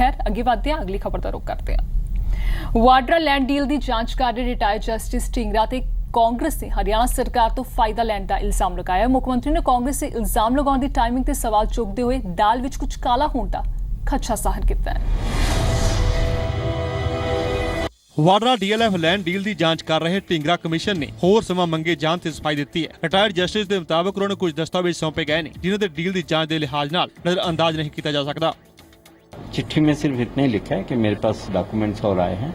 खैर अगे बढ़ते हैं, अगली खबर का रुख करते हैं। वाड्रा लैंड डील की जांच कर रहे रिटायर्ड जस्टिस ढींगरा ते कांग्रेस ने हरियाणा सरकार तो फायदा लैण का इल्जाम लगाया। मुख्यमंत्री ने कांग्रेस से इल्जाम लगाने की टाइमिंग से सवाल चुकते हुए दाल विच कुछ काला होने का खदशा जाहिर किया है। वाड्रा डीएलएफ लैंड डील की जांच कर रहे ढींगरा कमीशन ने होर समा मंगे जान से सफाई दी है। रिटायर्ड जस्टिस के मुताबिक उन्होंने कुछ दस्तावेज सौंपे गए हैं जिन्होंने डील की जांच के लिहाज नाल नजरअंदाज नहीं किया जा सकता। चिट्ठी में सिर्फ इतना ही लिखा है कि मेरे पास डॉक्यूमेंट्स और आए हैं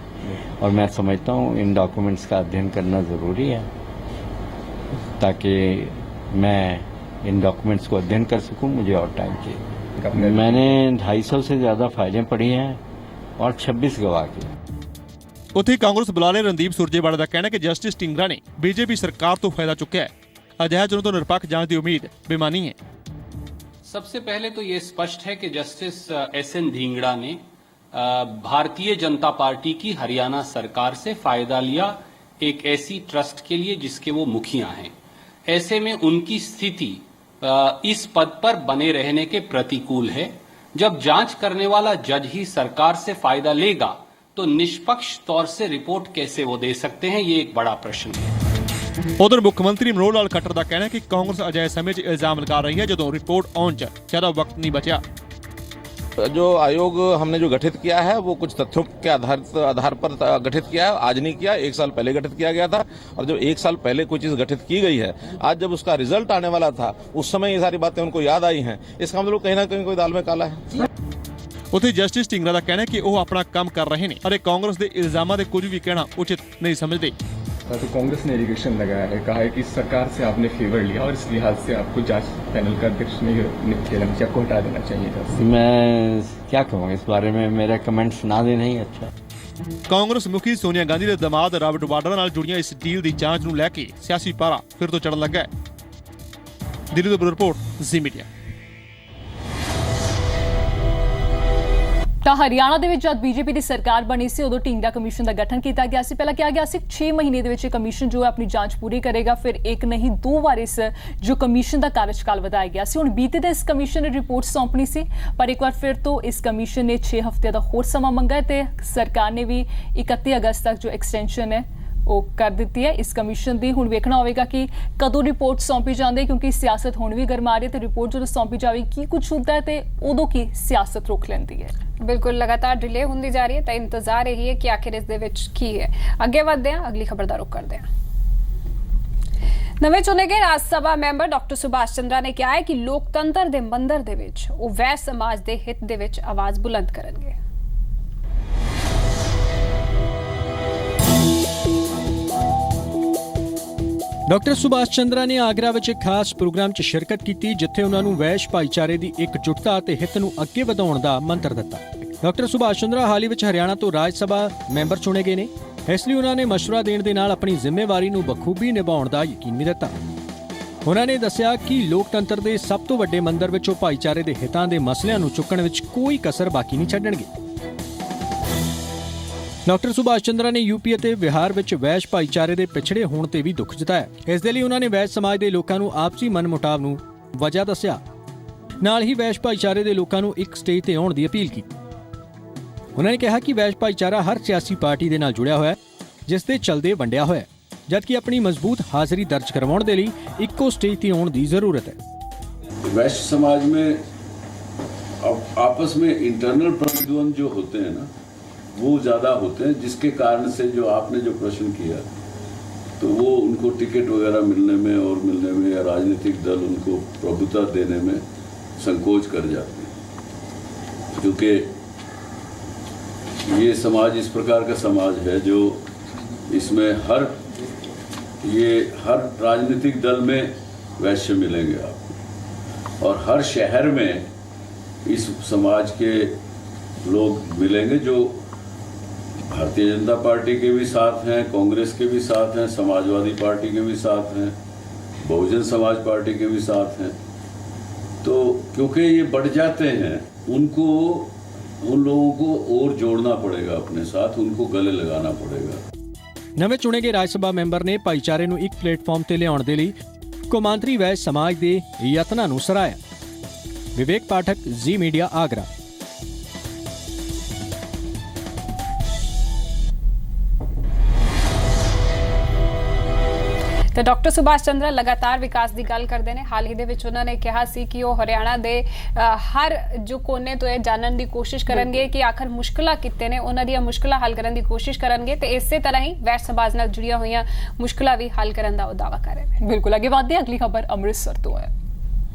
और मैं समझता हूँ इन डॉक्यूमेंट्स का अध्ययन करना ज़रूरी है ताकि मैं इन डॉक्यूमेंट्स को अध्ययन कर सकूँ। मुझे और टाइम चाहिए। मैंने 250 से ज़्यादा फाइलें पढ़ी हैं और 26 गवाह की। उत्थे कांग्रेस बुलारे रणदीप सुरजेवाला का कहना है कि जस्टिस ढींगरा ने बीजेपी सरकार तो फायदा चुकया है, अजिहा च उन्हां तों निरपक्ष जांच की उम्मीद बेमानी है। सबसे पहले तो ये स्पष्ट है कि जस्टिस एसएन ढींगरा ने भारतीय जनता पार्टी की हरियाणा सरकार से फायदा लिया एक ऐसी ट्रस्ट के लिए जिसके वो मुखिया हैं। ऐसे में उनकी स्थिति इस पद पर बने रहने के प्रतिकूल है। जब जांच करने वाला जज ही सरकार से फायदा लेगा तो निष्पक्ष तौर से रिपोर्ट कैसे वो दे सकते हैं, ये एक बड़ा प्रश्न है। उधर मुख्यमंत्री मनोहर लाल खट्टर का कहना है कि कांग्रेस अजिहे समय च इल्जाम लगा रही है जदों रिपोर्ट आउण च ज्यादा वक्त नहीं बचा। जो आयोग हमने जो गठित किया है वो कुछ तथ्यों के आधार पर गठित किया है। आज नहीं किया, 1 साल पहले गठित किया गया था और जब 1 साल पहले कोई चीज गठित की गई है, आज जब उसका रिजल्ट आने वाला था उस समय ये सारी बातें उनको याद आई हैं। इसका मतलब कहीं ना कहीं कोई दाल में काला है। उत्थे जस्टिस ढींगरा का कहना है कि वह अपना काम कर रहे हैं और कांग्रेस के इल्जामों से कुछ भी कहना उचित नहीं समझते। तो कांग्रेस ने एलिगेशन लगाया है, कहा है कि सरकार से आपने फेवर लिया और इस लिहाज से आपको जांच पैनल का अध्यक्ष नहीं देना चाहिए, आपको हटा देना चाहिए। मैं क्या कहूँ इस बारे में, मेरा कमेंट्स ना देना ही अच्छा। कांग्रेस मुखी सोनिया गांधी के दमाद रॉबर्ट वाड्रा नाल जुड़ियां इस डील की जांच नूं लैके सियासी पारा फिर तो चढ़न लगा है। दिल्ली तो रिपोर्ट जी मीडिया। ਤਾਂ ਹਰਿਆਣਾ ਦੇ ਵਿੱਚ ਜਦ ਬੀਜੇਪੀ ਦੀ ਸਰਕਾਰ ਬਣੀ ਸੀ ਉਦੋਂ ਢੀਂਗਰਾ ਕਮਿਸ਼ਨ ਦਾ ਗਠਨ ਕੀਤਾ ਗਿਆ ਸੀ। ਪਹਿਲਾਂ ਕਿਹਾ ਗਿਆ ਸੀ 6 ਮਹੀਨੇ ਦੇ ਵਿੱਚ ਇਹ ਕਮਿਸ਼ਨ ਜੋ ਹੈ ਆਪਣੀ ਜਾਂਚ ਪੂਰੀ ਕਰੇਗਾ। ਫਿਰ ਇੱਕ ਨਹੀਂ 2 ਵਾਰ ਇਸ ਜੋ ਕਮਿਸ਼ਨ ਦਾ ਕਾਰਜਕਾਲ ਵਧਾਇਆ ਗਿਆ ਸੀ। ਹੁਣ ਬੀਤੇ ਦਿਨ ਇਸ ਕਮਿਸ਼ਨ ਨੇ ਰਿਪੋਰਟ ਸੌਂਪਣੀ ਸੀ ਪਰ ਇੱਕ ਵਾਰ ਫਿਰ ਤੋਂ ਇਸ ਕਮਿਸ਼ਨ ਨੇ 6 ਹਫ਼ਤਿਆਂ ਦਾ ਹੋਰ ਸਮਾਂ ਮੰਗਿਆ ਤੇ ਸਰਕਾਰ ਨੇ ਵੀ 31 ਅਗਸਤ ਤੱਕ ਜੋ ਐਕਸਟੈਂਸ਼ਨ ਹੈ ਉਹ ਕਰ ਦਿੱਤੀ ਹੈ ਇਸ ਕਮਿਸ਼ਨ ਦੀ। ਹੁਣ ਵੇਖਣਾ ਹੋਵੇਗਾ ਕਿ ਕਦੋਂ ਰਿਪੋਰਟ ਸੌਂਪੀ ਜਾਂਦੀ ਹੈ ਕਿਉਂਕਿ ਸਿਆਸਤ ਹੁਣ ਵੀ ਗਰਮਾ ਰਹੀ ਹੈ ਤੇ ਰਿਪੋਰਟ ਜਦੋਂ ਸੌਂਪੀ ਜਾਵੇ ਕੀ ਕੁਝ ਹੁੰਦਾ ਹੈ ਤੇ ਉਦੋਂ ਕੀ ਸਿਆਸਤ ਰੋਕ ਲੈਂਦੀ ਹੈ। बिल्कुल लगातार डिले होती जा रही है तो इंतजार यही है कि आखिर इस दे विच की है। अगे बढ़ते हैं, अगली खबर का रुख करते हैं। नवे चुने गए राज सभा मैंबर डॉक्टर सुभाष चंद्रा ने कहा है कि लोकतंत्र दे मंदिर दे विच वो वह समाज दे हित दे विच आवाज बुलंद करनगे। डॉक्टर सुभाष चंद्रा ने आगरा विच एक खास प्रोग्राम च शिरकत की जिथे उन्होंने वैश भाईचारे की एकजुटता ते हित नूं अगे वधाउण दा मंत्र दिता। डॉक्टर सुभाष चंद्रा हाल ही विच हरियाणा तो राज सभा मैंबर चुने गए ने, इसलिए उन्होंने मशवरा देण दे नाल अपनी जिम्मेवारी नूं बखूबी निभाउण दा यकीनी दिता। उन्होंने दस्सिया कि लोकतंत्र दे सब तो वड्डे मंदिर विचों भाईचारे दे हितां दे मसलिआं नूं चुकण विच कोई कसर बाकी नहीं छड्डणगे। डॉक्टर सुभाष चंद्रा ने यूपी और बिहार में वैश भाईचारे के पिछड़े होने ते भी दुख जताया। इस दे लई उन्होंने वैश समाज के लोगों को आपसी मन मुटाव नूं वजह दस्सिया। नाल ही वैश भाईचारे के लोगों को एक स्टेज ते आउण दी अपील की। उन्होंने कहा कि वैश भाईचारा हर सियासी पार्टी के नाल जुड़िया होया जिस दे चलदे वंडिया होया, जबकि अपनी मजबूत हाजिरी दर्ज करवाउण दे लई इक्को स्टेज ते आउण दी जरूरत है। वैश्य समाज में आपस में इंटरनल प्रतिद्वंद जो होते हैं ना वो ज़्यादा होते हैं, जिसके कारण से जो आपने जो प्रश्न किया तो वो उनको टिकट वगैरह मिलने में या राजनीतिक दल उनको प्रभुता देने में संकोच कर जाते हैं। क्योंकि ये समाज इस प्रकार का समाज है जो इसमें हर राजनीतिक दल में वैश्य मिलेंगे आपको और हर शहर में इस समाज के लोग मिलेंगे जो भारतीय जनता पार्टी के भी साथ हैं, कांग्रेस के भी साथ हैं, समाजवादी पार्टी के भी साथ हैं, बहुजन समाज पार्टी के भी साथ हैं। तो क्योंकि ये बढ़ जाते हैं उन लोगों को और जोड़ना पड़ेगा अपने साथ, उनको गले लगाना पड़ेगा। नवे चुने गए राज्यसभा मैंबर ने भाईचारे नूं एक प्लेटफॉर्म ते लियाउण दे लई कौमांतरी वैश समाज के यत्नां नूं सराहिया। विवेक पाठक, जी मीडिया, आगरा। ਤੇ ਡਾਕਟਰ ਸੁਭਾਸ਼ ਚੰਦਰ ਲਗਾਤਾਰ ਵਿਕਾਸ ਦੀ ਗੱਲ ਕਰਦੇ ਨੇ। ਹਾਲ ਹੀ ਦੇ ਵਿੱਚ ਉਹਨਾਂ ਨੇ ਕਿਹਾ ਸੀ ਕਿ ਉਹ ਹਰਿਆਣਾ ਦੇ ਹਰ ਜੋ ਕੋਨੇ ਤੋਂ ਇਹ ਜਾਣਨ ਦੀ ਕੋਸ਼ਿਸ਼ ਕਰਨਗੇ ਕਿ ਆਖਰ ਮੁਸ਼ਕਲਾਂ ਕਿੱਥੇ ਨੇ, ਉਹਨਾਂ ਦੀਆਂ ਮੁਸ਼ਕਲਾਂ ਹੱਲ ਕਰਨ ਦੀ ਕੋਸ਼ਿਸ਼ ਕਰਨਗੇ ਤੇ ਇਸੇ ਤਰ੍ਹਾਂ ਹੀ ਵੈਸ਼ ਸਮਾਜ ਨਾਲ ਜੁੜੀਆਂ ਹੋਈਆਂ ਮੁਸ਼ਕਲਾਂ ਵੀ ਹੱਲ ਕਰਨ ਦਾ ਉਹ ਦਾਅਵਾ ਕਰ ਰਹੇ ਨੇ। ਬਿਲਕੁਲ, ਅੱਗੇ ਵਧਦੇ ਹਾਂ। ਅਗਲੀ ਖਬਰ ਅੰਮ੍ਰਿਤਸਰ ਤੋਂ ਹੈ।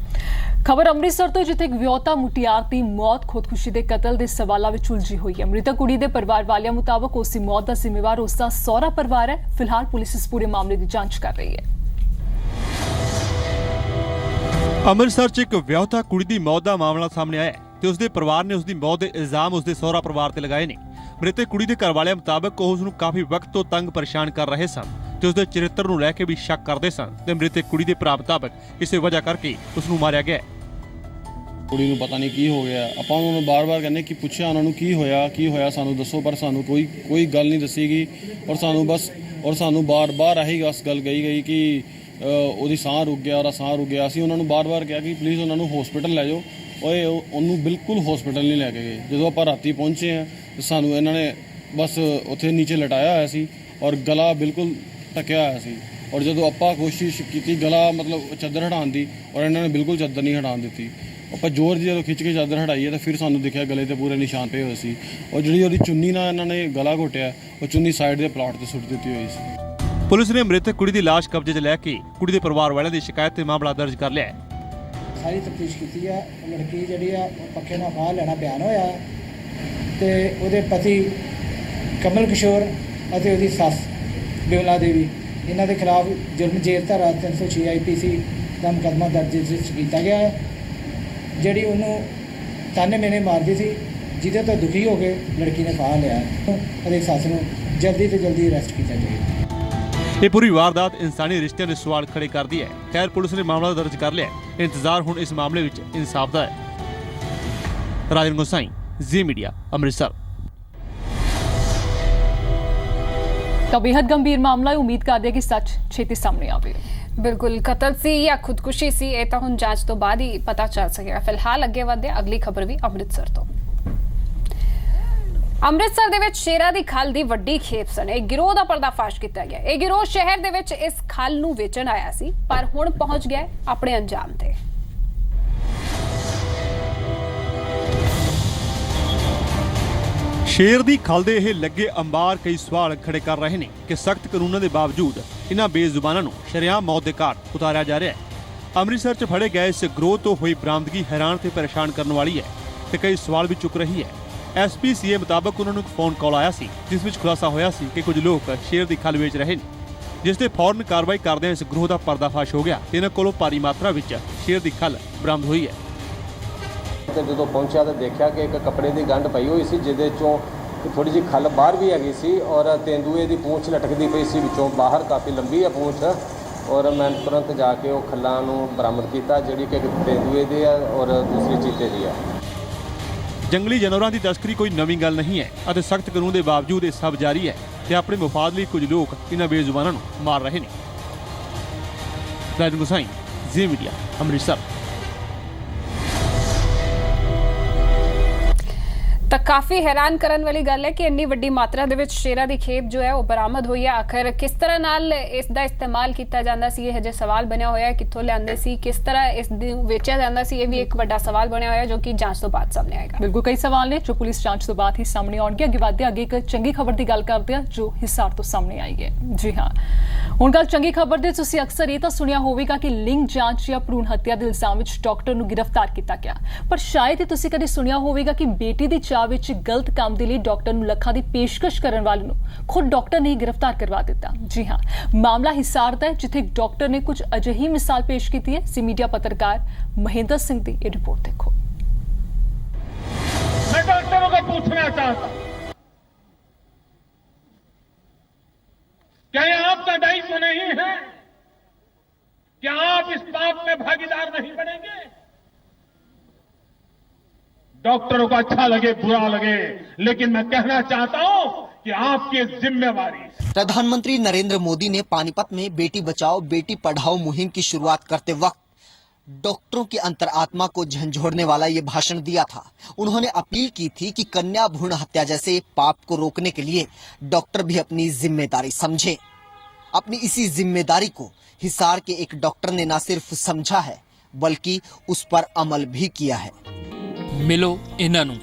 ਖਬਰ ਅੰਮ੍ਰਿਤਸਰ ਤੋਂ, ਜਿੱਥੇ ਇੱਕ ਵਿਆਹੁਤਾ ਮੁਟਿਆਰ ਦੀ ਮੌਤ ਖੁਦਕੁਸ਼ੀ ਦੇ ਕਤਲ ਦੇ ਸਵਾਲਾਂ ਵਿੱਚ ਉਲਝੀ ਹੋਈ ਹੈ। ਮ੍ਰਿਤਕ ਕੁੜੀ ਦੇ ਪਰਿਵਾਰ ਵਾਲਿਆਂ ਮੁਤਾਬਕ ਉਸ ਦੀ ਮੌਤ ਦਾ ਜ਼ਿੰਮੇਵਾਰ ਉਸ ਦਾ ਸਹੁਰਾ ਪਰਿਵਾਰ ਹੈ। ਫਿਲਹਾਲ ਪੁਲਿਸ ਇਸ ਪੂਰੇ ਮਾਮਲੇ ਦੀ ਜਾਂਚ ਕਰ ਰਹੀ ਹੈ। ਅੰਮ੍ਰਿਤਸਰ 'ਚ ਇੱਕ ਵਿਆਹੁਤਾ ਕੁੜੀ ਦੀ ਮੌਤ ਦਾ ਮਾਮਲਾ ਸਾਹਮਣੇ ਆਇਆ ਹੈ ਤੇ ਉਸ ਦੇ ਪਰਿਵਾਰ ਨੇ ਉਸ ਦੀ ਮੌਤ ਦੇ ਇਲਜ਼ਾਮ ਉਸ ਦੇ ਸਹੁਰਾ ਪਰਿਵਾਰ ਤੇ ਲਗਾਏ ਨੇ। ਮ੍ਰਿਤਕ ਕੁੜੀ ਦੇ ਘਰ ਵਾਲਿਆਂ ਮੁਤਾਬਕ ਉਹ ਉਸ ਨੂੰ ਕਾਫੀ ਵਕਤ ਤੋਂ ਤੰਗ ਪਰੇਸ਼ਾਨ ਕਰ ਰਹੇ ਸਨ ਤੇ ਉਸ ਦੇ ਚਰਿੱਤਰ ਨੂੰ ਲੈ ਕੇ ਵੀ ਸ਼ੱਕ ਕਰਦੇ ਸਨ ਤੇ ਮ੍ਰਿਤਕ ਕੁੜੀ ਦੇ ਭਰਾ ਮੁਤਾਬਕ ਇਸੇ ਵਜ੍ਹਾ ਕਰਕੇ ਉਸ ਨੂੰ ਮਾਰਿਆ ਗਿਆ। ਕੁੜੀ ਨੂੰ ਪਤਾ ਨਹੀਂ ਕੀ ਹੋ ਗਿਆ। ਆਪਾਂ ਉਹਨਾਂ ਨੂੰ ਬਾਰ-ਬਾਰ ਕਹਿੰਦੇ ਕਿ ਪੁੱਛਿਆ ਉਹਨਾਂ ਨੂੰ ਕੀ ਹੋਇਆ ਸਾਨੂੰ ਦੱਸੋ, ਪਰ ਸਾਨੂੰ ਕੋਈ ਗੱਲ ਨਹੀਂ ਦੱਸੀਗੀ ਔਰ ਸਾਨੂੰ ਬਾਰ-ਬਾਰ ਆਹੀ ਗੱਲ ਗਈ ਕਿ ਉਹਦੀ ਸਾਹ ਰੁਕ ਗਿਆ। ਅਸੀਂ ਉਹਨਾਂ ਨੂੰ ਬਾਰ-ਬਾਰ ਕਿਹਾ ਕਿ ਪਲੀਜ਼ ਉਹਨਾਂ ਨੂੰ ਹਸਪੀਟਲ ਲੈ ਜਾਓ। ਉਹਨੂੰ ਬਿਲਕੁਲ ਹਸਪੀਟਲ ਨਹੀਂ ਲੈ ਕੇ ਗਏ। ਜਦੋਂ ਆਪਾਂ ਰਾਤੀ ਪਹੁੰਚੇ ਆ ਤਾਂ ਸਾਨੂੰ ਇਹਨਾਂ ਨੇ ਬਸ ਉੱਥੇ ਨੀਚੇ ਲਟਾਇਆ ਹੋਇਆ ਸੀ ਔਰ ਗਲਾ ਬਿਲਕੁਲ ਢੱਕਿਆ ਹੋਇਆ ਸੀ ਔਰ ਜਦੋਂ ਆਪਾਂ ਕੋਸ਼ਿਸ਼ ਕੀਤੀ ਗਲਾ ਮਤਲਬ ਚਾਦਰ ਹਟਾਉਣ ਦੀ ਔਰ ਇਹਨਾਂ ਨੇ ਬਿਲਕੁਲ ਚਾਦਰ ਨਹੀਂ ਹਟਾਉਣ ਦਿੱਤੀ। ਆਪਾਂ ਜ਼ੋਰ ਦੀ ਜਦੋਂ ਖਿੱਚ ਕੇ ਚਾਦਰ ਹਟਾਈ ਹੈ ਤਾਂ ਫਿਰ ਸਾਨੂੰ ਦਿਖਿਆ ਗਲੇ ਤੇ ਪੂਰੇ ਨਿਸ਼ਾਨ ਪਏ ਹੋਏ ਸੀ ਔਰ ਜਿਹੜੀ ਉਹਦੀ ਚੁੰਨੀ ਨਾਲ ਇਹਨਾਂ ਨੇ ਗਲਾ ਘੋਟਿਆ, ਉਹ ਚੁੰਨੀ ਸਾਈਡ ਦੇ ਪਲਾਟ ਤੇ ਸੁੱਟ ਦਿੱਤੀ ਹੋਈ ਸੀ। ਪੁਲਿਸ ਨੇ ਮ੍ਰਿਤਕ ਕੁੜੀ ਦੀ ਲਾਸ਼ ਕਬਜ਼ੇ 'ਚ ਲੈ ਕੇ ਕੁੜੀ ਦੇ ਪਰਿਵਾਰ ਵਾਲਿਆਂ ਦੀ ਸ਼ਿਕਾਇਤ ਤੇ ਮਾਮਲਾ ਦਰਜ ਕਰ ਲਿਆ ਹੈ। ਸਾਰੀ ਤਫਤੀਸ਼ ਕੀਤੀ ਹੈ। ਲੜਕੀ ਜਿਹੜੀ ਆ ਪੱਖੇ ਨਾਲ ਫਾਹ ਲੈਣਾ ਬਿਆਨ ਹੋਇਆ ਤੇ ਉਹਦੇ ਪਤੀ ਕਮਲ ਕਿਸ਼ੋਰ ਅਤੇ ਉਹਦੀ ਸੱਸ ਬਿਮਲਾ ਦੇਵੀ, ਇਹਨਾਂ ਦੇ ਖਿਲਾਫ ਜੁਰਮ ਜੇਲ੍ਹ ਧਾਰਾ 306 IPC ਦਾ ਮੁਕੱਦਮਾ ਦਰਜ ਕੀਤਾ ਗਿਆ ਹੈ। ਜਿਹੜੀ ਉਹਨੂੰ ਤਾਨੇ ਮੇਨੇ ਮਾਰਦੀ ਸੀ, ਜਿਹਦੇ ਤੋਂ ਦੁਖੀ ਹੋ ਕੇ ਲੜਕੀ ਨੇ ਫਾਹ ਲਿਆ ਅਤੇ ਸੱਸ ਨੂੰ ਜਲਦੀ ਤੋਂ ਜਲਦੀ ਅਰੈਸਟ ਕੀਤਾ ਜਾਏ। ਇਹ ਪੂਰੀ ਵਾਰਦਾਤ ਇਨਸਾਨੀ ਰਿਸ਼ਤਿਆਂ ਦੇ ਸਵਾਲ ਖੜੇ ਕਰਦੀ ਹੈ। ਖੈਰ, ਪੁਲਿਸ ਨੇ ਮਾਮਲਾ ਦਰਜ ਕਰ ਲਿਆ ਹੈ। ਇੰਤਜ਼ਾਰ ਹੁਣ ਇਸ ਮਾਮਲੇ ਵਿੱਚ ਇਨਸਾਫ ਦਾ ਹੈ। ਰਾਜਨ ਗੋਸਾਈ, ਜ਼ੀ ਮੀਡੀਆ, ਅੰਮ੍ਰਿਤਸਰ। ਤਾਂ ਬੇहद ਗੰਭੀਰ ਮਾਮਲਾ ਹੈ। ਉਮੀਦ ਕਰਦੇ ਹਾਂ ਕਿ ਸੱਚ ਛੇਤੀ ਸਾਹਮਣੇ ਆਵੇ। ਬਿਲਕੁਲ, ਕਤਲ ਸੀ ਜਾਂ ਖੁਦਕੁਸ਼ੀ ਸੀ, ਇਹ ਤਾਂ ਹੁਣ ਜਾਂਚ ਤੋਂ ਬਾਅਦ ਹੀ ਪਤਾ ਚੱਲ ਸਕੇਗਾ। ਫਿਲਹਾਲ ਅੱਗੇ ਵਧਦੇ ਹਾਂ। ਅਗਲੀ ਖਬਰ ਵੀ ਅੰਮ੍ਰਿਤਸਰ ਤੋਂ। ਅੰਮ੍ਰਿਤਸਰ ਦੇ ਵਿੱਚ ਸ਼ੇਰਾਂ ਦੀ ਖੱਲ ਦੀ ਵੱਡੀ ਖੇਪ ਸਣੇ ਇੱਕ ਗਿਰੋਹ ਦਾ ਪਰਦਾਫਾਸ਼ ਕੀਤਾ ਗਿਆ। ਇਹ ਗਿਰੋਹ ਸ਼ਹਿਰ ਦੇ ਵਿੱਚ ਇਸ ਖੱਲ ਨੂੰ ਵੇਚਣ ਆਇਆ ਸੀ, ਪਰ ਹੁਣ ਪਹੁੰਚ ਗਿਆ ਆਪਣੇ ਅੰਜਾਮ ਤੇ। ਸ਼ੇਰ ਦੀ ਖਲ ਦੇ ਇਹ ਲੱਗੇ ਅੰਬਾਰ ਕਈ ਸਵਾਲ ਖੜੇ ਕਰ ਰਹੇ ਨੇ ਕਿ ਸਖਤ ਕਾਨੂੰਨਾਂ ਦੇ ਬਾਵਜੂਦ ਇਹਨਾਂ ਬੇਜ਼ੁਬਾਨਾਂ ਨੂੰ ਸ਼ਰੇਆਮ ਮੌਤ ਦੇ ਘਾਟ ਉਤਾਰਿਆ ਜਾ ਰਿਹਾ ਹੈ। ਅੰਮ੍ਰਿਤਸਰ 'ਚ ਫੜੇ ਗਏ ਇਸ ਗਰੋਹ ਤੋਂ ਹੋਈ ਬਰਾਮਦਗੀ ਹੈਰਾਨ ਤੇ ਪਰੇਸ਼ਾਨ ਕਰਨ ਵਾਲੀ ਹੈ ਤੇ ਕਈ ਸਵਾਲ ਵੀ ਚੁੱਕ ਰਹੀ ਹੈ। SPCA ਮੁਤਾਬਕ ਉਹਨਾਂ ਨੂੰ ਇੱਕ ਫੋਨ ਕਾਲ ਆਇਆ ਸੀ ਜਿਸ ਵਿੱਚ ਖੁਲਾਸਾ ਹੋਇਆ ਸੀ ਕਿ ਕੁਝ ਲੋਕ ਸ਼ੇਰ ਦੀ ਖਲ ਵੇਚ ਰਹੇ ਨੇ, ਜਿਸ ਤੇ ਫੌਰਨ ਕਾਰਵਾਈ ਕਰਦਿਆਂ ਇਸ ਗਰੋਹ ਦਾ ਪਰਦਾਫਾਸ਼ ਹੋ ਗਿਆ ਤੇ ਇਹਨਾਂ ਕੋਲੋਂ ਭਾਰੀ ਮਾਤਰਾ ਵਿੱਚ ਸ਼ੇਰ ਦੀ ਖਲ ਬਰਾਮਦ ਹੋਈ ਹੈ। ਤੇ ਜਦੋਂ ਪਹੁੰਚਿਆ ਤਾਂ ਦੇਖਿਆ ਕਿ ਇੱਕ ਕੱਪੜੇ ਦੀ ਗੰਢ ਪਈ ਹੋਈ ਸੀ ਜਿਹਦੇ ਚੋਂ ਥੋੜੀ ਜਿਹੀ ਖੱਲ ਬਾਹਰ ਵੀ ਹੈਗੀ ਸੀ ਔਰ ਤੇਂਦੂਏ ਦੀ ਪੂੰਛ ਲਟਕਦੀ ਪਈ ਸੀ ਵਿੱਚੋਂ ਬਾਹਰ, ਕਾਫੀ ਲੰਬੀ ਹੈ ਪੂੰਛ। ਔਰ ਮੈਂ ਤੁਰੰਤ ਜਾ ਕੇ ਉਹ ਖੱਲਾਂ ਨੂੰ ਬਰਾਮਦ ਕੀਤਾ, ਜਿਹੜੀ ਕਿ ਤੇਂਦੂਏ ਦੀ ਹੈ ਔਰ ਦੂਸਰੀ ਚੀਤੇ ਦੀ ਹੈ। ਜੰਗਲੀ ਜਾਨਵਰਾਂ ਦੀ ਤਸਕਰੀ ਕੋਈ ਨਵੀਂ ਗੱਲ ਨਹੀਂ ਹੈ ਅਤੇ ਸਖਤ ਕਾਨੂੰਨ ਦੇ ਬਾਵਜੂਦ ਇਹ ਸਭ ਜਾਰੀ ਹੈ ਤੇ ਆਪਣੇ ਮੁਫਾਦ ਲਈ ਕੁਝ ਲੋਕ ਇਹਨਾਂ ਬੇਜ਼ੁਬਾਨਾਂ ਨੂੰ ਮਾਰ ਰਹੇ ਨੇ। ਰਾਜਨ ਗੋਸਾਈ, ਜ਼ੀ ਮੀਡੀਆ, ਅੰਮ੍ਰਿਤਸਰ। ਤਾਂ ਕਾਫੀ ਹੈਰਾਨ ਕਰਨ ਵਾਲੀ ਗੱਲ ਹੈ ਕਿ ਇੰਨੀ ਵੱਡੀ ਮਾਤਰਾ ਦੇ ਵਿੱਚ ਸ਼ੇਰਾਂ ਦੀ ਖੇਪ ਜੋ ਹੈ ਉਹ ਬਰਾਮਦ ਹੋਈ ਹੈ। ਆਖਰ ਕਿਸ ਤਰ੍ਹਾਂ ਨਾਲ ਇਸ ਦਾ ਇਸਤੇਮਾਲ ਕੀਤਾ ਜਾਂਦਾ ਸੀ, ਇਹ ਹਜੇ ਸਵਾਲ ਬਣਿਆ ਹੋਇਆ ਹੈ। ਕਿੱਥੋਂ ਲਿਆਂਦੇ ਸੀ, ਕਿਸ ਤਰ੍ਹਾਂ ਇਸ ਨੂੰ ਵੇਚਿਆ ਜਾਂਦਾ ਸੀ, ਇਹ ਵੀ ਇੱਕ ਵੱਡਾ ਸਵਾਲ ਬਣਿਆ ਹੋਇਆ ਜੋ ਕਿ ਜਾਂਚ ਤੋਂ ਬਾਅਦ ਸਾਹਮਣੇ ਆਏਗਾ। ਬਿਲਕੁਲ, ਕਈ ਸਵਾਲ ਨੇ ਜੋ ਪੁਲਿਸ ਜਾਂਚ ਤੋਂ ਬਾਅਦ ਹੀ ਸਾਹਮਣੇ ਆਉਣਗੇ। ਅੱਗੇ ਵਧਦੇ ਅੱਗੇ ਇੱਕ ਚੰਗੀ ਖਬਰ ਦੀ ਗੱਲ ਕਰਦੇ ਹਾਂ ਜੋ ਹਿਸਾਰ ਤੋਂ ਸਾਹਮਣੇ ਆਈ ਹੈ। ਜੀ ਹਾਂ, ਹੁਣ ਗੱਲ ਚੰਗੀ ਖਬਰ ਦੀ। ਤੁਸੀਂ ਅਕਸਰ ਇਹ ਤਾਂ ਸੁਣਿਆ ਹੋਵੇਗਾ ਕਿ ਲਿੰਗ ਜਾਂਚ ਜਾਂ ਭਰੂਣ ਹੱਤਿਆ ਦੇ ਇਲਜ਼ਾਮ ਵਿੱਚ ਡਾਕਟਰ ਨੂੰ ਗ੍ਰਿਫਤਾਰ ਕੀਤਾ ਗਿਆ, ਪਰ ਸ਼ਾਇਦ ਹੀ ਤੁਸੀਂ ਕਦੇ ਸੁਣਿਆ ਹੋਵੇਗਾ ਕਿ ਬੇਟੀ ਦੀ ਚਾਹ ਵਿੱਚ ਗਲਤ ਕੰਮ ਦੇ ਲਈ ਡਾਕਟਰ ਨੂੰ ਲੱਖਾਂ ਦੀ ਪੇਸ਼ਕਸ਼ ਕਰਨ ਵਾਲੇ ਨੂੰ ਖੁਦ ਡਾਕਟਰ ਨੇ ਗ੍ਰਿਫਤਾਰ ਕਰਵਾ ਦਿੱਤਾ। ਜੀ ਹਾਂ, ਮਾਮਲਾ ਹਿਸਾਰ ਦਾ ਹੈ ਜਿੱਥੇ ਡਾਕਟਰ ਨੇ ਕੁਝ ਅਜਿਹੀ ਮਿਸਾਲ ਪੇਸ਼ ਕੀਤੀ ਹੈ। ਸੀ ਮੀਡੀਆ ਪੱਤਰਕਾਰ ਮਹਿੰਦਰ ਸਿੰਘ ਦੀ ਇਹ ਰਿਪੋर्ट देखो। मैं डॉक्टरों को पूछना चाहता हूं, क्या यह आपका दायित्व नहीं है? क्या आप इस बात में भागीदार नहीं बनेंगे? डॉक्टरों को अच्छा लगे बुरा लगे, लेकिन मैं कहना चाहता हूं कि आपकी जिम्मेवारी। प्रधानमंत्री नरेंद्र मोदी ने पानीपत में बेटी बचाओ बेटी पढ़ाओ मुहिम की शुरुआत करते वक्त डॉक्टरों की अंतरात्मा को झंझोड़ने वाला ये भाषण दिया था। उन्होंने अपील की थी कि कन्या भ्रूण हत्या जैसे पाप को रोकने के लिए डॉक्टर भी अपनी जिम्मेदारी समझे। अपनी इसी जिम्मेदारी को हिसार के एक डॉक्टर ने न सिर्फ समझा है बल्कि उस पर अमल भी किया है। मिलो इन्हां नूं।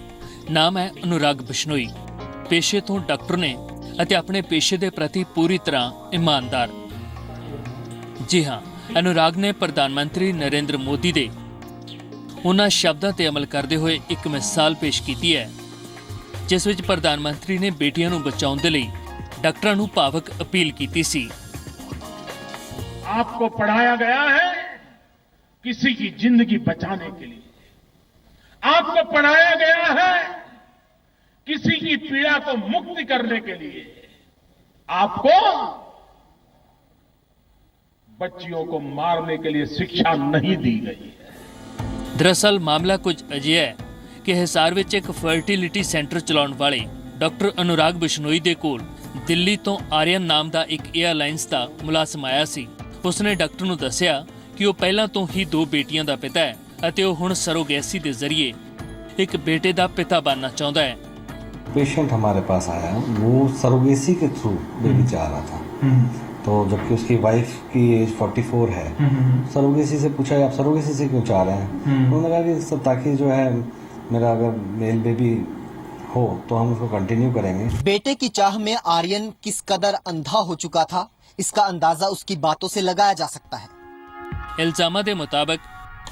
नाम है अनुराग बिश्नोई। पेशे तो डॉक्टर ने ਅਤੇ ਆਪਣੇ पेशे ਦੇ प्रति पूरी तरह ईमानदार। जी हाँ, अनुराग ने प्रधानमंत्री नरेंद्र मोदी ਦੇ ਉਹਨਾਂ ਸ਼ਬਦਾਂ ਤੇ ਅਮਲ ਕਰਦੇ ਹੋਏ ਇੱਕ ਮਿਸਾਲ ਪੇਸ਼ ਕੀਤੀ ਹੈ ਜਿਸ ਵਿੱਚ ਪ੍ਰਧਾਨ ਮੰਤਰੀ ਨੇ ਬੇਟੀਆਂ ਨੂੰ ਬਚਾਉਣ ਦੇ ਲਈ ਡਾਕਟਰਾਂ ਨੂੰ ਭਾਵਕ ਅਪੀਲ ਕੀਤੀ ਸੀ। आपको पढ़ाया गया है किसी की जिंदगी बचाने के लिए, आपको पढ़ाया गया है किसी की पीड़ा को मुक्त करने के लिए, आपको बच्चियों को मारने के लिए शिक्षा नहीं दी गई है। दरअसल मामला कुछ अजिहा है कि हिसार ਵਿੱਚ ਇੱਕ ਫਰਟੀਲਿਟੀ ਸੈਂਟਰ ਚਲਾਉਣ ਵਾਲੇ ਡਾਕਟਰ ਅਨੁਰਾਗ ਬਿਸ਼ਨੋਈ ਦੇ ਕੋਲ ਦਿੱਲੀ ਤੋਂ ਆਰੀਅਨ ਨਾਮ ਦਾ ਇੱਕ 에ਅਰਲਾਈਨਸ ਦਾ ਮੁਲਾਜ਼ਮ ਆਇਆ ਸੀ। ਉਸਨੇ ਡਾਕਟਰ ਨੂੰ ਦੱਸਿਆ ਕਿ ਉਹ ਪਹਿਲਾਂ ਤੋਂ ਹੀ 2 ਬੇਟੀਆਂ ਦਾ ਪਿਤਾ ਹੈ ਅਤੇ ਉਹ ਹੁਣ ਸਰੋਗੇਸੀ ਦੇ ਜ਼ਰੀਏ ਇੱਕ ਬੇਟੇ ਦਾ ਪਿਤਾ ਬਣਨਾ ਚਾਹੁੰਦਾ ਹੈ। पेशेंट हमारे पास आया, वो सरोगेसी के थ्रू बेबी चाह रहा था, तो जबकि उसकी वाइफ की एज 44 है। सरोगेसी से पूछा आप सरोगेसी से क्यों चाह रहे हैं? उन्होंने कहा कि सब ताकि जो है मेरा अगर मेल बेबी हो तो हम उसको कंटिन्यू करेंगे। बेटे की चाह में आर्यन किस कदर अंधा हो चुका था इसका अंदाजा उसकी बातों से लगाया जा सकता है। इल्जामां ਦੇ ਮੁਤਾਬਕ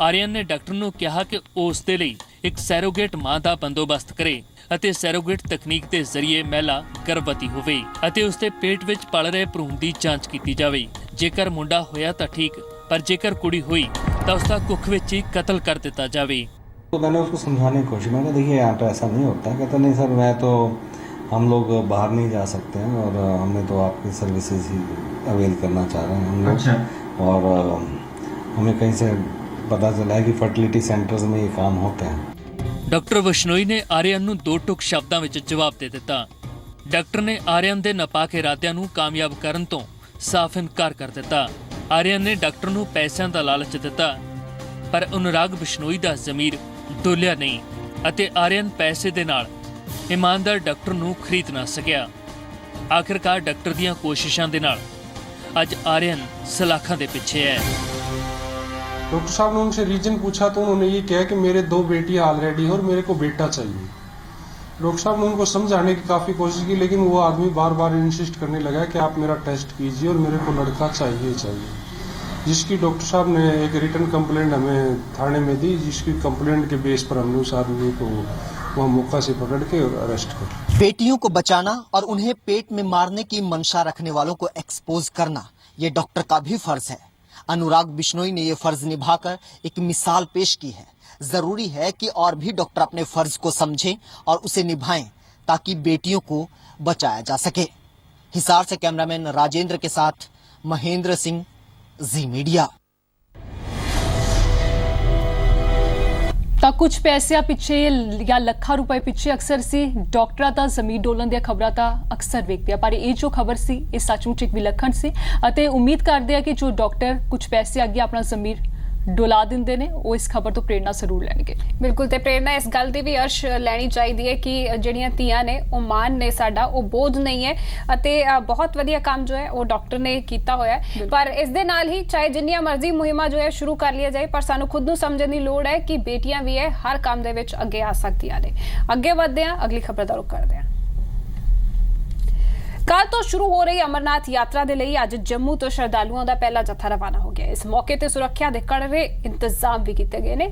ਆਰੀਅਨ ਨੇ ਡਾਕਟਰ ਨੂੰ ਕਿਹਾ ਕਿ ਉਸ ਦੇ ਲਈ ਇੱਕ ਸੈਰੋਗੇਟ ਮਾਂ ਦਾ ਬੰਦੋਬਸਤ ਕਰੇ ਅਤੇ ਸੈਰੋਗੇਟ ਤਕਨੀਕ ਦੇ ਜ਼ਰੀਏ ਮਹਿਲਾ ਗਰਭਵਤੀ ਹੋਵੇ ਅਤੇ ਉਸ ਦੇ ਪੇਟ ਵਿੱਚ ਪਲ ਰਹੇ ਭਰੂਣ ਦੀ ਜਾਂਚ ਕੀਤੀ ਜਾਵੇ। ਜੇਕਰ ਮੁੰਡਾ ਹੋਇਆ ਤਾਂ ਠੀਕ, ਪਰ ਜੇਕਰ ਕੁੜੀ ਹੋਈ ਤਾਂ ਉਸ ਦਾ ਕੁੱਖ ਵਿੱਚ ਹੀ ਕਤਲ ਕਰ ਦਿੱਤਾ ਜਾਵੇ। तो मैंने उसको समझाने की कोशिश, मैंने देखिए यहाँ तो ऐसा नहीं होता। कहता नहीं सर, मैं तो हम लोग बाहर नहीं जा सकते हैं और हमने तो आपकी सर्विसेज ही अवेल करना चाह रहे हैं हम लोग। अच्छा। और हमें कहीं से पता चला है कि फर्टिलिटी सेंटर्स में ये काम होते हैं। डॉक्टर बिश्नोई ने आर्यन ਨੂੰ 2 ਟੁਕ ਸ਼ਬਦਾਂ ਵਿੱਚ ਜਵਾਬ ਦੇ ਦਿੱਤਾ। ਡਾਕਟਰ ਨੇ ਆर्यन ਦੇ ਨਾਪਾਕ ਇਰਾਦਿਆਂ ਨੂੰ ਕਾਮਯਾਬ ਕਰਨ ਤੋਂ ਸਾਫ਼ ਇਨਕਾਰ ਕਰ ਦਿੱਤਾ। ਆर्यन ਨੇ ਡਾਕਟਰ ਨੂੰ ਪੈਸਿਆਂ ਦਾ ਲਾਲਚ ਦਿੱਤਾ, ਪਰ ਅਨੁਰਾਗ ਬਿਸ਼ਨੋਈ ਦਾ ਜ਼ਮੀਰ ਡੋਲਿਆ ਨਹੀਂ ਅਤੇ ਆर्यन ਪੈਸੇ ਦੇ ਨਾਲ ਇਮਾਨਦਾਰ ਡਾਕਟਰ ਨੂੰ ਖਰੀਦ ਨਾ ਸਕਿਆ। ਆਖਿਰਕਾਰ ਡਾਕਟਰ ਦੀਆਂ ਕੋਸ਼ਿਸ਼ਾਂ ਦੇ ਨਾਲ ਅੱਜ आर्यन सलाखों ਦੇ ਪਿੱਛੇ है। डॉक्टर साहब ने उनसे रीजन पूछा तो उन्होंने ये कहा कि मेरे 2 बेटियां ऑलरेडी हैं और मेरे को बेटा चाहिए। डॉक्टर साहब ने उनको समझाने की काफ़ी कोशिश की, लेकिन वो आदमी बार बार इंसिस्ट करने लगा कि आप मेरा टेस्ट कीजिए और मेरे को लड़का चाहिए, जिसकी डॉक्टर साहब ने एक रिटन कंप्लेंट हमें थाने में दी, जिसकी कंप्लेंट के बेस पर हमने उस आदमी को वहाँ मौका से पकड़ के और अरेस्ट कर। बेटियों को बचाना और उन्हें पेट में मारने की मंशा रखने वालों को एक्सपोज करना ये डॉक्टर का भी फर्ज है। अनुराग बिश्नोई ने ये फर्ज निभाकर एक मिसाल पेश की है। जरूरी है कि और भी डॉक्टर अपने फर्ज को समझें और उसे निभाएं ताकि बेटियों को बचाया जा सके। हिसार से कैमरामैन राजेंद्र के साथ महेंद्र सिंह, जी मीडिया। ਤਾਂ ਕੁਝ ਪੈਸਿਆਂ ਪਿੱਛੇ ਜਾਂ ਲੱਖਾਂ ਰੁਪਏ ਪਿੱਛੇ ਅਕਸਰ ਸੀ ਡਾਕਟਰਾਂ ਦਾ ਜ਼ਮੀਰ ਡੋਲਣ ਦੀਆਂ ਖਬਰਾਂ ਤਾਂ ਅਕਸਰ ਵੇਖਦੇ ਆ, ਪਰ ਇਹ ਜੋ ਖਬਰ ਸੀ ਇਹ ਸੱਚਮੁੱਚ ਇੱਕ ਵਿਲੱਖਣ ਸੀ ਅਤੇ ਉਮੀਦ ਕਰਦੇ ਆ ਕਿ ਜੋ ਡਾਕਟਰ ਕੁਝ ਪੈਸੇ ਅੱਗੇ ਆਪਣਾ ਜ਼ਮੀਰ ਡੁਲਾ ਦਿੰਦੇ ਨੇ ਉਹ ਇਸ ਖਬਰ ਤੋਂ ਪ੍ਰੇਰਣਾ ਜ਼ਰੂਰ ਲੈਣਗੇ। ਬਿਲਕੁਲ, ਤੇ ਪ੍ਰੇਰਣਾ ਇਸ ਗੱਲ ਦੀ ਵੀ ਅਰਸ਼ ਲੈਣੀ ਚਾਹੀਦੀ ਹੈ ਕਿ ਜਿਹੜੀਆਂ ਧੀਆਂ ਨੇ ਉਹ ਮਾਨ ਨੇ ਸਾਡਾ, ਉਹ ਬੋਝ ਨਹੀਂ ਹੈ ਅਤੇ ਬਹੁਤ ਵਧੀਆ ਕੰਮ ਜੋ ਹੈ ਉਹ ਡਾਕਟਰ ਨੇ ਕੀਤਾ ਹੋਇਆ ਹੈ। ਪਰ ਇਸ ਦੇ ਨਾਲ ਹੀ ਚਾਹੇ ਜਿੰਨੀਆਂ ਮਰਜ਼ੀ ਮੁਹਿੰਮਾਂ ਜੋ ਹੈ ਸ਼ੁਰੂ ਕਰ ਲਿਆ ਜਾਏ, ਪਰ ਸਾਨੂੰ ਖੁਦ ਨੂੰ ਸਮਝਣ ਦੀ ਲੋੜ ਹੈ ਕਿ ਬੇਟੀਆਂ ਵੀ ਹੈ ਹਰ ਕੰਮ ਦੇ ਵਿੱਚ ਅੱਗੇ ਆ ਸਕਦੀਆਂ ਨੇ। ਅੱਗੇ ਵਧਦੇ ਹਾਂ, ਅਗਲੀ ਖਬਰ ਦਾ ਰੁਖ ਕਰਦੇ ਹਾਂ। ਕੱਲ ਤੋਂ ਸ਼ੁਰੂ ਹੋ ਰਹੀ ਅਮਰਨਾਥ ਯਾਤਰਾ ਦੇ ਲਈ ਅੱਜ ਜੰਮੂ ਤੋਂ ਸ਼ਰਧਾਲੂਆਂ ਦਾ ਪਹਿਲਾ ਜੱਥਾ ਰਵਾਨਾ ਹੋ ਗਿਆ। ਇਸ ਮੌਕੇ ਤੇ ਸੁਰੱਖਿਆ ਦੇ ਕੜੇ ਇੰਤਜ਼ਾਮ ਵੀ ਕੀਤੇ ਗਏ ਨੇ।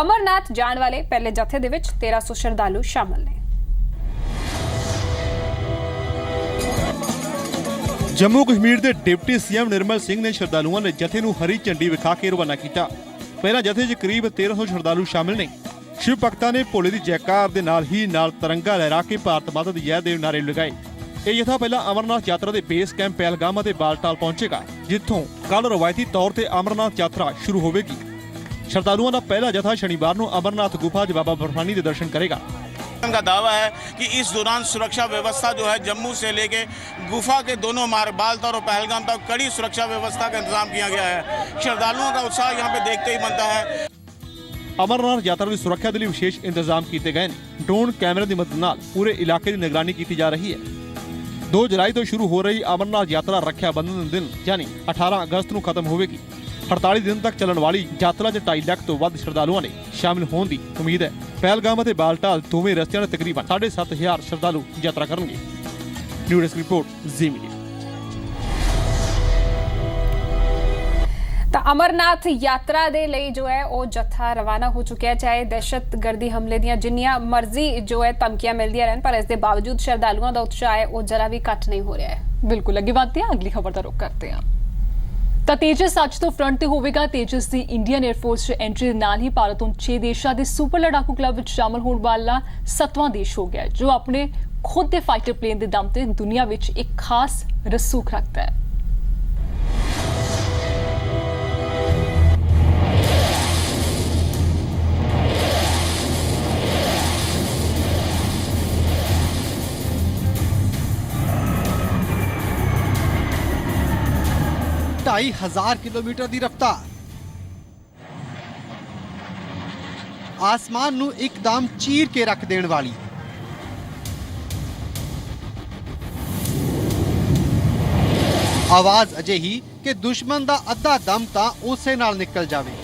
ਅਮਰਨਾਥ ਜਾਣ ਵਾਲੇ ਪਹਿਲੇ ਜੱਥੇ ਦੇ ਵਿੱਚ 1300 ਸ਼ਰਧਾਲੂ ਸ਼ਾਮਲ ਨੇ। ਜੰਮੂ ਕਸ਼ਮੀਰ ਦੇ ਡਿਪਟੀ ਸੀਐਮ ਨਿਰਮਲ ਸਿੰਘ ਨੇ ਸ਼ਰਧਾਲੂਆਂ ਦੇ ਜਥੇ ਨੂੰ ਹਰੀ ਝੰਡੀ ਵਿਖਾ ਕੇ ਰਵਾਨਾ ਕੀਤਾ। ਪਹਿਲਾਂ ਜਥੇ 'ਚ ਕਰੀਬ 1300 ਸ਼ਰਧਾਲੂ ਸ਼ਾਮਲ ਨੇ। ਸ਼ਿਵ ਭਗਤਾਂ ਨੇ ਭੋਲੇ ਦੀ ਜੈਕਾਰ ਦੇ ਨਾਲ ਹੀ ਨਾਲ ਤਿਰੰਗਾ ਲਹਿਰਾ ਕੇ ਭਾਰਤ ਮਾਤਾ ਦੀ ਜੈ ਦੇ ਨਾਰੇ ਲਗਾਏ। ਇਹ ਜਥਾ ਪਹਿਲਾਂ ਅਮਰਨਾਥ ਯਾਤਰਾ ਦੇ ਬੇਸ ਕੈਂਪ ਪਹਿਲਗਾਮ ਅਤੇ ਬਾਲਟਾਲ ਪਹੁੰਚੇਗਾ, ਜਿੱਥੋਂ ਕੱਲ ਰਵਾਇਤੀ ਤੌਰ ਤੇ ਅਮਰਨਾਥ ਯਾਤਰਾ ਸ਼ੁਰੂ ਹੋਵੇਗੀ। ਸ਼ਰਧਾਲੂਆਂ ਦਾ ਪਹਿਲਾ ਜਥਾ ਸ਼ਨੀਵਾਰ ਨੂੰ ਅਮਰਨਾਥ ਗੁਫਾ 'ਚ ਬਾਬਾ ਬਰਫਾਨੀ ਦੇ ਦਰਸ਼ਨ ਕਰੇਗਾ। का दावा है कि इस दौरान सुरक्षा व्यवस्था जो है जम्मू से लेके गुफा के दोनों मार्ग बालतौर और पहलगाम तक कड़ी सुरक्षा व्यवस्था का इंतजाम किया गया है। श्रद्धालुओं का उत्साह यहाँ पे देखते ही बनता है। ਅਮਰਨਾਥ ਯਾਤਰਾ ਦੀ ਸੁਰੱਖਿਆ ਦੇ ਲਈ ਵਿਸ਼ੇਸ਼ ਇੰਤਜ਼ਾਮ ਕੀਤੇ ਗਏ ਨੇ। ਡਰੋਨ ਕੈਮਰੇ ਦੀ ਮਦਦ ਨਾਲ ਪੂਰੇ ਇਲਾਕੇ ਦੀ ਨਿਗਰਾਨੀ ਕੀਤੀ ਜਾ ਰਹੀ ਹੈ। 2 जुलाई तो शुरू हो रही अमरनाथ यात्रा रक्षा बंधन दिन यानी 18 अगस्त ਨੂੰ खत्म होगी। 48 दिन तक चलण वाली यात्रा 'ਚ 2.5 ਲੱਖ ਤੋਂ ਵੱਧ ਸ਼ਰਧਾਲੂਆਂ ਨੇ शामिल होने की उम्मीद है। पहलगाम ਅਤੇ बालटाल दोवें रस्तिਆਂ ने तकरीबन 7,500 श्रद्धालु यात्रा करेंगे। न्यू डेस्क रिपोर्ट जी मीडिया। ਤਾਂ ਅਮਰਨਾਥ ਯਾਤਰਾ ਦੇ ਲਈ ਜੋ ਹੈ ਉਹ ਜੱਥਾ ਰਵਾਨਾ ਹੋ ਚੁੱਕਿਆ। ਚਾਹੇ ਦਹਿਸ਼ਤਗਰਦੀ ਹਮਲੇ ਦੀਆਂ ਜਿੰਨੀਆਂ ਮਰਜ਼ੀ ਜੋ ਹੈ ਧਮਕੀਆਂ ਮਿਲਦੀਆਂ ਰਹਿਣ, ਪਰ ਇਸ ਦੇ ਬਾਵਜੂਦ ਸ਼ਰਧਾਲੂਆਂ ਦਾ ਉਤਸ਼ਾਹ ਹੈ ਉਹ ਜਰਾ ਵੀ ਘੱਟ ਨਹੀਂ ਹੋ ਰਿਹਾ ਹੈ। ਬਿਲਕੁਲ ਅੱਗੇ ਵਧਦੇ ਹਾਂ, ਅਗਲੀ ਖਬਰ ਦਾ ਰੁਖ ਕਰਦੇ ਹਾਂ। ਤਾਂ ਤੇਜਸ ਅੱਜ ਤੋਂ ਫਰੰਟ ਤੇ ਹੋਵੇਗਾ। ਤੇਜਸ ਦੀ ਇੰਡੀਅਨ 에ਅਰਫੋਰਸ 'ਚ ਐਂਟਰੀ ਦੇ ਨਾਲ ਹੀ ਭਾਰਤ ਹੁਣ 6 ਦੇਸ਼ਾਂ ਦੇ ਸੁਪਰ ਲੜਾਕੂ ਕਲੱਬ ਵਿੱਚ ਸ਼ਾਮਲ ਹੋਣ ਵਾਲਾ 7ਵਾਂ ਦੇਸ਼ ਹੋ ਗਿਆ, ਜੋ ਆਪਣੇ ਖੁਦ ਦੇ ਫਾਈਟਰ ਪਲੇਨ ਦੇ ਦਮ ਤੇ ਦੁਨੀਆ ਵਿੱਚ ਇੱਕ ਖਾਸ ਰਸੂਖ ਰੱਖਦਾ ਹੈ। ढाई हजार किलोमीटर की रफ्तार, आसमान नू एकदम चीर के रख देने वाली। आवाज अजिही कि दुश्मन दा अद्धा दम तां उसे नाल निकल जावे।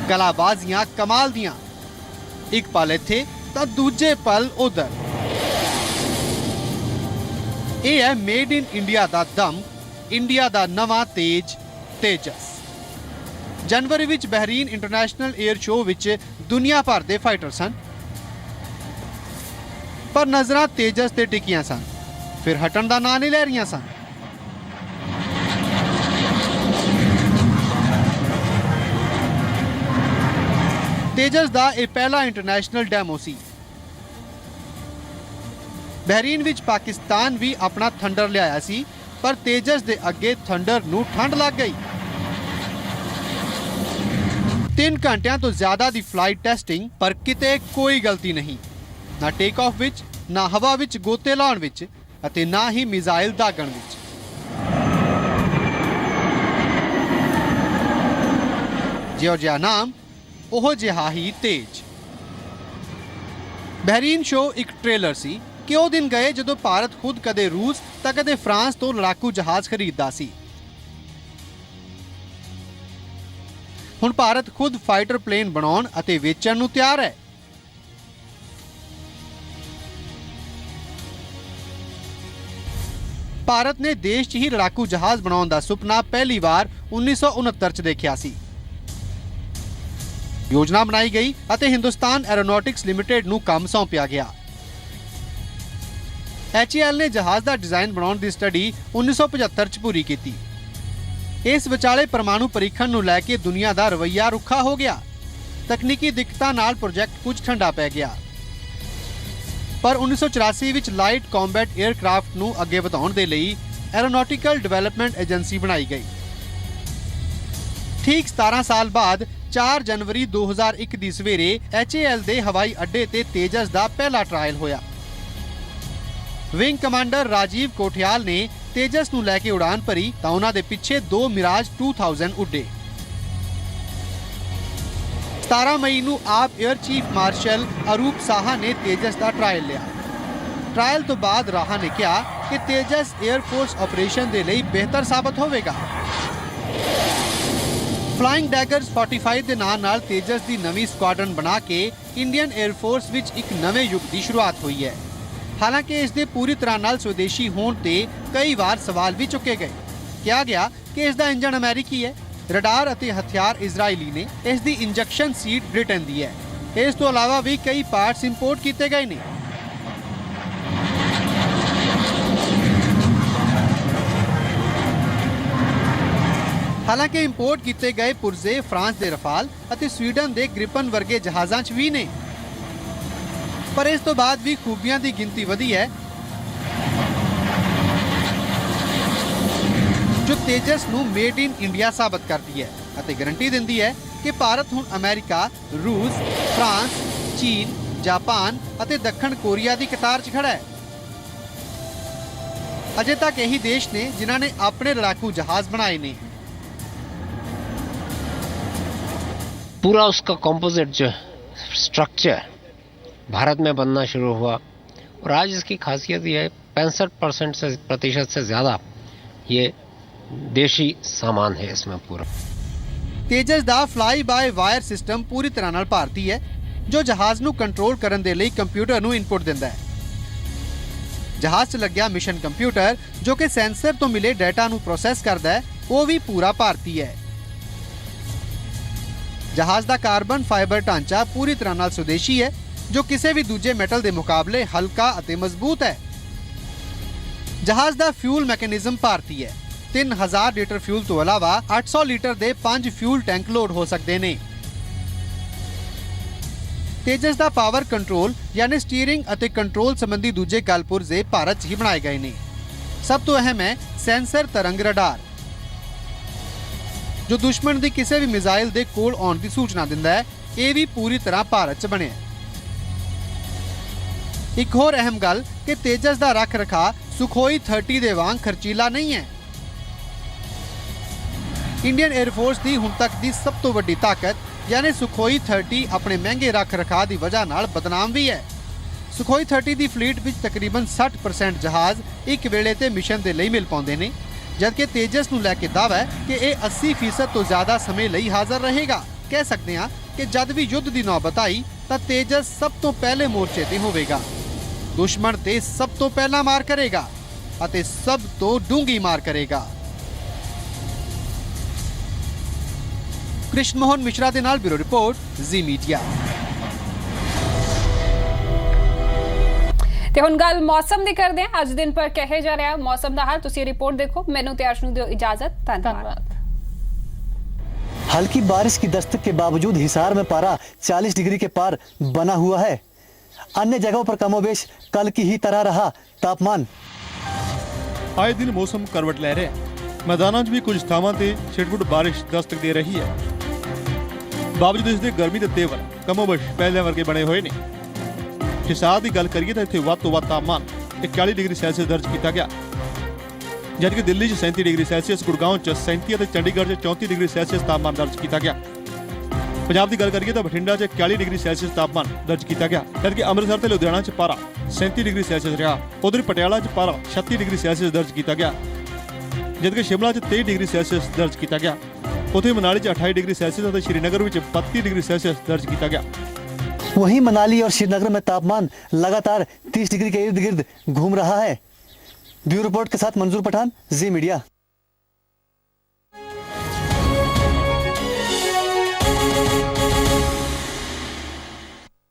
कलाबाजियां कमाल दियां, एक पल इत्थे तां दूजे पल उधर। ਇਹ ਹੈ ਮੇਡ ਇਨ ਇੰਡੀਆ ਦਾ ਦਮ, ਇੰਡੀਆ ਦਾ ਨਵਾਂ ਤੇਜ ਤੇਜਸ। ਜਨਵਰੀ ਵਿੱਚ ਬਹਿਰੀਨ ਇੰਟਰਨੈਸ਼ਨਲ 에ਅਰ ਸ਼ੋਅ ਵਿੱਚ ਦੁਨੀਆ ਭਰ ਦੇ ਫਾਈਟਰ ਸਨ, ਪਰ ਨਜ਼ਰਾਂ ਤੇਜਸ ਤੇ ਟਿਕੀਆਂ ਸਨ, ਫਿਰ ਹਟਣ ਦਾ ਨਾਂ ਨਹੀਂ ਲੈ ਰਹੀਆਂ ਸਨ। ਤੇਜਸ ਦਾ ਇਹ ਪਹਿਲਾ ਇੰਟਰਨੈਸ਼ਨਲ ਡੈਮੋ ਸੀ। बहरीन विच पाकिस्तान भी अपना थंडर लिया सी, पर तेजस दे अगे थंडर नू ठंड लग गई। 3 घंटिया तो ज्यादा दी फ्लाइट टेस्टिंग, पर किते कोई गलती नहीं, ना टेक ऑफ विच, ना हवा विच गोते लाउण विच, अते ना ही मिसाइल दागण विच। जिहो जिहा नाम ओहो जिहा ही तेज। बहरीन शो एक ट्रेलर सी कि ਉਹ दिन गए ਜਦੋਂ ਭਾਰਤ खुद कदे रूस ਤਾਂ कदे फ्रांस तो लड़ाकू जहाज खरीददा सी। ਹੁਣ ਭਾਰਤ खुद फाइटर प्लेन बनाउण ਅਤੇ ਵੇਚਣ ਨੂੰ ਤਿਆਰ ਹੈ। ਭਾਰਤ ਨੇ ਦੇਸ਼ 'ਚ ਹੀ ਲੜਾਕੂ ਜਹਾਜ਼ ਬਣਾਉਣ ਦਾ ਸੁਪਨਾ ਪਹਿਲੀ ਵਾਰ 1969 'ਚ ਦੇਖਿਆ ਸੀ। योजना बनाई गई ਅਤੇ हिंदुस्तान एरोनॉटिक्स लिमिटेड ਨੂੰ ਕੰਮ ਸੌਂਪਿਆ ਗਿਆ। HAL ने जहाज का डिजाइन बनाने की स्टडी 1975 च पूरी की। इस विचाले परमाणु परीक्षण नूं लैके दुनिया का रवैया रुखा हो गया। तकनीकी दिक्कतां नाल प्रोजैक्ट कुछ ठंडा पै गया, पर 1984 विच लाइट कॉम्बैट एयरक्राफ्ट नूं अगे वधाउण दे लई एरोनॉटिकल डिवेलपमेंट एजेंसी बनाई गई। ठीक 17 साल बाद 4 जनवरी 2001 दी सवेरे HAL दे हवाई अड्डे ते तेजस का पहला ट्रायल होया। विंग कमांडर राजीव कोठियाल ने तेजस नूं लैके उड़ान भरी तां उन्हां दे पिछे 2 मिराज 2000 उड्डे। 17 मई नूं आप एयर चीफ मार्शल अरूप साहा ने तेजस का ट्रायल लिया। ट्रायल तो बाद राहा ने कहा कि तेजस एयरफोर्स ऑपरेशन दे लई बेहतर साबित होवेगा। फ्लाइंग डैगर्स 45 दे नाम नाल तेजस दी नवीं स्क्वाड्रन बना के इंडियन एयरफोर्स विच एक नवे युग की शुरुआत हुई है। हालांकि इसके पूरी तरह नाल स्वदेशी होने ते कई बार सवाल भी चुके गए। कहा गया कि इसका इंजन अमेरिकी है, रडार अते हथियार इजराइली ने, इसकी इंजैक्शन सीट ब्रिटेन दी है। इस तो अलावा भी कई पार्ट्स इंपोर्ट किए गए ने। हालांकि इंपोर्ट किए गए पुर्जे फ्रांस के रफाल अते स्वीडन के ग्रिपन वर्गे जहाज़ों च भी ने, पर इस तो बाद भी खूबियां की गिनती वधी है जो तेजस नूं मेड इन इंडिया साबित करती है अते गारंटी दिंदी है कि भारत हुण अमेरिका, रूस, फ्रांस, चीन, जापान अते दक्षिण कोरिया की कतार च खड़ा है। अजे तक यही देश ने जिन्हां ने अपने लड़ाकू जहाज बनाए ने। पूरा उसका कंपोजिट जो स्ट्रक्चर भारत में बनना शुरू हुआ और आज इसकी खासियत यह है 65% से ज़्यादा ये देशी सामान है इसमें पूरा। ਤੇਜਸ ਦਾ ਫਲਾਈ ਬਾਏ ਵਾਇਰ ਸਿਸਟਮ ਪੂਰੀ ਤਰ੍ਹਾਂ ਨਾਲ ਭਾਰਤੀ ਹੈ, ਜੋ ਜਹਾਜ਼ ਨੂੰ ਕੰਟਰੋਲ ਕਰਨ ਦੇ ਲਈ ਕੰਪਿਊਟਰ ਨੂੰ ਇਨਪੁਟ ਦਿੰਦਾ ਹੈ। ਜਹਾਜ਼ 'ਚ ਲੱਗਿਆ ਮਿਸ਼ਨ ਕੰਪਿਊਟਰ ਜੋ ਕਿ ਸੈਂਸਰ ਤੋਂ ਮਿਲੇ ਡਾਟਾ ਨੂੰ ਪ੍ਰੋਸੈਸ ਕਰਦਾ ਹੈ, ਉਹ ਵੀ ਪੂਰਾ ਭਾਰਤੀ ਹੈ। ਜਹਾਜ਼ ਦਾ ਕਾਰਬਨ ਫਾਈਬਰ ਢਾਂਚਾ ਪੂਰੀ ਤਰ੍ਹਾਂ ਨਾਲ ਸੁਦੇਸ਼ੀ ਹੈ, ਜੋ ਕਿਸੇ ਵੀ ਦੂਜੇ ਮੈਟਲ ਦੇ ਮੁਕਾਬਲੇ ਹਲਕਾ ਅਤੇ ਮਜ਼ਬੂਤ ਹੈ। ਜਹਾਜ਼ ਦਾ ਫਿਊਲ ਮੈਕੈਨਿਜ਼ਮ ਭਾਰਤੀ ਹੈ। 3000 ਲੀਟਰ ਫਿਊਲ ਤੋਂ ਇਲਾਵਾ 800 ਲੀਟਰ ਦੇ 5 ਫਿਊਲ ਟੈਂਕ ਲੋਡ ਹੋ ਸਕਦੇ ਨੇ। ਤੇਜਸ ਦਾ ਪਾਵਰ ਕੰਟਰੋਲ ਯਾਨੀ ਸਟੀਅਰਿੰਗ ਅਤੇ ਕੰਟਰੋਲ ਸੰਬੰਧੀ ਦੂਜੇ ਕਲਪੁਰਜ਼ੇ ਭਾਰਤ 'ਚ ਹੀ ਬਣਾਏ ਗਏ ਨੇ। ਸਭ ਤੋਂ ਅਹਿਮ ਹੈ ਸੈਂਸਰ ਤਰੰਗ ਰਡਾਰ, ਜੋ ਦੁਸ਼ਮਣ ਦੀ ਕਿਸੇ ਵੀ ਮਿਜ਼ਾਈਲ ਦੇ ਕੋਲ ਆਉਣ ਦੀ ਸੂਚਨਾ ਦਿੰਦਾ ਹੈ। ਇਹ ਵੀ ਪੂਰੀ ਤਰ੍ਹਾਂ ਭਾਰਤ 'ਚ ਬਣਿਆ। ਇੱਕ ਹੋਰ ਅਹਿਮ ਗੱਲ ਕਿ ਤੇਜਸ ਦਾ ਰੱਖ ਰਖਾਅ ਸੁਖੋਈ 30 ਦੇ ਵਾਂਗ ਖਰਚੀਲਾ ਨਹੀਂ ਹੈ। ਇੰਡੀਅਨ 에ਅਰ ਫੋਰਸ ਦੀ ਹੁਣ ਤੱਕ ਦੀ ਸਭ ਤੋਂ ਵੱਡੀ ਤਾਕਤ ਯਾਨੀ ਸੁਖੋਈ 30 ਆਪਣੇ ਮਹਿੰਗੇ ਰੱਖ ਰਖਾਅ ਦੀ ਵਜ੍ਹਾ ਨਾਲ ਬਦਨਾਮ ਵੀ ਹੈ। ਸੁਖੋਈ 30 ਦੀ ਫਲੀਟ ਵਿੱਚ ਤਕਰੀਬਨ 60% ਜਹਾਜ਼ ਇੱਕ ਵੇਲੇ ਤੇ ਮਿਸ਼ਨ ਦੇ ਲਈ ਮਿਲ ਪਾਉਂਦੇ ਨੇ, ਜਦਕਿ ਤੇਜਸ ਨੂੰ ਲੈ ਕੇ ਦਾਅਵਾ ਹੈ ਕਿ ਇਹ 80% ਤੋਂ ਜ਼ਿਆਦਾ ਸਮੇਂ ਲਈ ਹਾਜ਼ਰ ਰਹੇਗਾ। ਕਹਿ ਸਕਦੇ ਹਾਂ ਕਿ ਜਦ ਵੀ ਯੁੱਧ ਦੀ ਨੌਬਤ ਆਈ ਤਾਂ ਤੇਜਸ ਸਭ ਤੋਂ ਪਹਿਲੇ ਮੋਰਚੇ ਤੇ ਹੋਵੇਗਾ, ਦੁਸ਼ਮਣ ਤੇ ਸਭ ਤੋਂ ਪਹਿਲਾਂ ਮਾਰ ਕਰੇਗਾ ਅਤੇ ਸਭ ਤੋਂ ਡੂੰਘੀ ਮਾਰ ਕਰੇਗਾ। ਕ੍ਰਿਸ਼ਨ ਮੋਹਨ ਮਿਸ਼ਰਾ ਦੇ ਨਾਲ ਬਿਊਰੋ ਰਿਪੋਰਟ, ਜ਼ੀ ਮੀਡੀਆ। ਤੇ ਹੁਣ ਗੱਲ ਮੌਸਮ ਦੀ ਕਰਦੇ ਹਾਂ। ਅੱਜ ਦਿਨ ਪਰ ਕਹੇ ਜਾ ਰਿਹਾ ਮੌਸਮ ਦਾ ਹਾਲ, ਤੁਸੀਂ ਰਿਪੋर्ट ਦੇਖੋ। ਮੈਨੂੰ ਤੇ ਅਰਸ਼ ਨੂੰ ਦਿਓ ਇਜਾਜ਼ਤ। ਧੰਨਵਾਦ। हल्की बारिश की दस्तक के बावजूद हिसार में पारा 40 डिग्री के पार बना हुआ है। अन्य जगहों पर कमोबेश कल की ही तरह रहा तापमान। आए दिन मौसम करवट ले रहा है। मैदानों 'ਚ ਵੀ ਕੁਝ ਥਾਵਾਂ ਤੇ ਛਿਟਪੁਟ ਬਾਰਿਸ਼ ਦਸਤਕ ਦੇ ਰਹੀ ਹੈ। ਬਾਵਜੂਦ ਇਸ ਦੇ ਗਰਮੀ ਦੇ ਤੇਵਰ ਕਮੋਬੇਸ਼ ਪਹਿਲੇ ਵਰਗੇ ਬਣੇ ਹੋਏ ਨੇ। ਹਿਸਾਰ ਦੀ ਗੱਲ ਕਰੀਏ ਤਾਂ ਇੱਥੇ ਵੱਧ ਤੋਂ ਵੱਧ ਤਾਪਮਾਨ 41 ਡਿਗਰੀ ਸੈਲਸੀਅਸ ਦਰਜ ਕੀਤਾ ਗਿਆ, ਜਦਕਿ ਦਿੱਲੀ 'ਚ 37 ਡਿਗਰੀ ਸੈਲਸੀਅਸ, ਗੁੜਗਾਉਂ 'ਚ 37 ਅਤੇ ਚੰਡੀਗੜ੍ਹ 'ਚ 34 ਡਿਗਰੀ ਸੈਲਸੀਅਸ ਤਾਪਮਾਨ ਦਰਜ ਕੀਤਾ ਗਿਆ। ਪੰਜਾਬ ਦੀ ਗੱਲ ਕਰੀਏ ਤਾਂ ਬਠਿੰਡਾ 'ਚ 41 ਡਿਗਰੀ ਸੈਲਸੀਅਸ ਤਾਪਮਾਨ ਦਰਜ ਕੀਤਾ ਗਿਆ, ਜਦਕਿ ਅੰਮ੍ਰਿਤਸਰ ਤੇ ਲੁਧਿਆਣਾ 'ਚ ਪਾਰਾ 37 ਡਿਗਰੀ ਸੈਲਸੀਅਸ ਰਿਹਾ। ਉਧਰ ਪਟਿਆਲਾ 'ਚ ਪਾਰਾ 36 ਡਿਗਰੀ ਸੈਲਸੀਅਸ ਦਰਜ ਕੀਤਾ ਗਿਆ, ਜਦਕਿ ਸ਼ਿਮਲਾ 'ਚ 23 ਡਿਗਰੀ ਸੈਲਸੀਅਸ ਦਰਜ ਕੀਤਾ ਗਿਆ। ਉੱਥੇ ਮਨਾਲੀ 'ਚ 28 ਡਿਗਰੀ ਸੈਲਸੀਅਸ ਅਤੇ ਸ਼੍ਰੀਨਗਰ ਵਿੱਚ 32 डिग्री सेल्सियस दर्ज किया गया। वहीं मनाली और श्रीनगर में तापमान लगातार 30 डिग्री के इर्द गिर्द घूम रहा है। ब्यूरो रिपोर्ट के साथ मंजूर पठान, जी मीडिया।